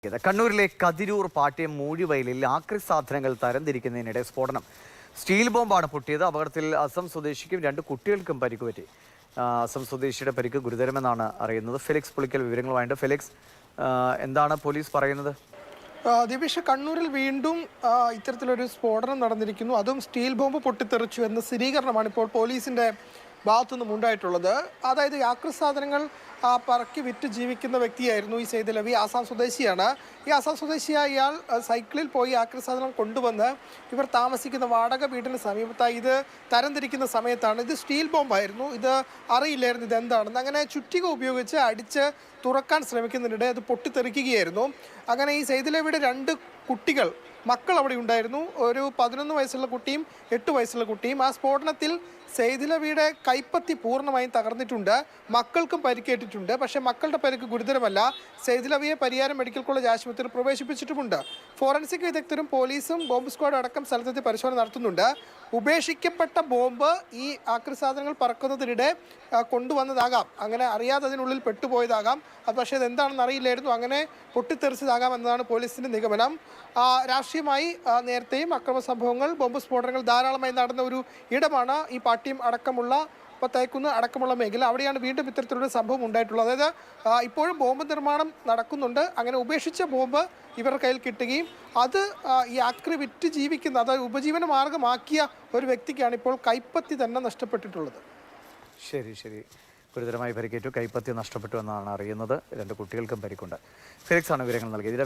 കണ്ണൂരിലെ കതിരൂർ പാട്യം മൂഴിവയലിൽ ആക്രി സാധനങ്ങൾ തരംതിരിക്കുന്നതിനിടെ സ്ഫോടനം. സ്റ്റീൽ ബോംബാണ് പൊട്ടിയത്. അപകടത്തിൽ അസം സ്വദേശിക്കും 2 കുട്ടികൾക്കും പരിക്കുപറ്റി. അസം സ്വദേശിയുടെ പരിക്ക് ഗുരുതരമെന്നാണ് അറിയുന്നത്. ഫെലിക്സ് പുളിക്കൽ വിവരങ്ങളുമായിട്ട്. ഫെലിക്സ്, എന്താണ് പോലീസ് പറയുന്നത്? ദിവിഷ്, കണ്ണൂരിൽ വീണ്ടും ഇത്തരത്തിലൊരു സ്ഫോടനം നടന്നിരിക്കുന്നു. അതും സ്റ്റീൽ ബോംബ് പൊട്ടിത്തെറിച്ചു എന്ന സ്ഥിരീകരണമാണ് ഇപ്പോൾ പോലീസിന്റെ ഭാഗത്തുനിന്നും ഉണ്ടായിട്ടുള്ളത്. അതായത് ആക്രി സാധനങ്ങൾ പറക്കി വിറ്റ് ജീവിക്കുന്ന വ്യക്തിയായിരുന്നു ഈ സെയ്ദ് അലവി. ആസാം സ്വദേശിയാണ്. ഈ ആസാം സ്വദേശിയായ ഇയാൾ സൈക്കിളിൽ പോയി ആക്രി സാധനം കൊണ്ടുവന്ന് ഇവർ താമസിക്കുന്ന വാടക വീടിന് സമീപത്തായി ഇത് തരംതിരിക്കുന്ന സമയത്താണ് ഇത് സ്റ്റീൽ ബോംബായിരുന്നു. ഇത് അറിയില്ലായിരുന്നു ഇതെന്താണെന്ന്. അങ്ങനെ ചുറ്റിക ഉപയോഗിച്ച് അടിച്ച് തുറക്കാൻ ശ്രമിക്കുന്നതിനിടെ അത് പൊട്ടിത്തെറിക്കുകയായിരുന്നു. അങ്ങനെ ഈ സെയ്ദ് അലവിയുടെ 2 കുട്ടികൾ മക്കൾ അവിടെ ഉണ്ടായിരുന്നു. ഒരു 11 വയസ്സുള്ള കുട്ടിയും 8 വയസ്സുള്ള കുട്ടിയും. ആ സ്ഫോടനത്തിൽ സെയ്ദ് അലവിയുടെ കൈപ്പത്തി പൂർണ്ണമായും തകർന്നിട്ടുണ്ട്. മക്കൾക്കും പരിക്കേറ്റിട്ടുണ്ട്. പക്ഷേ മക്കളുടെ പരിക്ക് ഗുരുതരമല്ല. സെയ്ദ് അലവിയെ പരിയാരം മെഡിക്കൽ കോളേജ് ആശുപത്രിയിൽ പ്രവേശിപ്പിച്ചിട്ടുമുണ്ട്. ഫോറൻസിക് വിദഗ്ധരും പോലീസും ബോംബ് സ്ക്വാഡ് അടക്കം സ്ഥലത്തെത്തി പരിശോധന നടത്തുന്നുണ്ട്. ഉപേക്ഷിക്കപ്പെട്ട ബോംബ് ഈ ആക്രി സാധനങ്ങൾ പറക്കുന്നതിനിടെ കൊണ്ടുവന്നതാകാം. അങ്ങനെ അറിയാതെ അതിനുള്ളിൽ പെട്ടുപോയതാകാം. അത് പക്ഷേ അതെന്താണെന്ന് അറിയില്ലായിരുന്നു. അങ്ങനെ പൊട്ടിത്തെറിച്ചതാകാം എന്നതാണ് പോലീസിന്റെ നിഗമനം. രാഷ്ട്രീയമായി നേരത്തെയും അക്രമ സംഭവങ്ങൾ, ബോംബ് സ്ഫോടനങ്ങൾ ധാരാളമായി നടന്ന ഒരു ഇടമാണ് ഈ പാട്യം അടക്കമുള്ള തേക്കുന്ന് അടക്കമുള്ള മേഖല. അവിടെയാണ് വീണ്ടും ഇത്തരത്തിലൊരു സംഭവം ഉണ്ടായിട്ടുള്ളത്. അതായത് ഇപ്പോഴും ബോംബ് നിർമ്മാണം നടക്കുന്നുണ്ട്. അങ്ങനെ ഉപേക്ഷിച്ച ബോംബ് ഇവരുടെ കയ്യിൽ കിട്ടുകയും അത് ഈ ആക്രി വിറ്റ് ജീവിക്കുന്ന, അതായത് ഉപജീവന മാർഗമാക്കിയ ഒരു വ്യക്തിക്കാണ് ഇപ്പോൾ കൈപ്പത്തി തന്നെ നഷ്ടപ്പെട്ടിട്ടുള്ളത്. ശരി. ഗുരുതരമായി പരിക്കേറ്റു. കൈപ്പത്തി നഷ്ടപ്പെട്ടു എന്നാണ് അറിയുന്നത്. 2 കുട്ടികൾക്കും പരിക്കുണ്ട്. ഫെലിക്സ് ആണ് വിവരങ്ങൾ നൽകിയത്.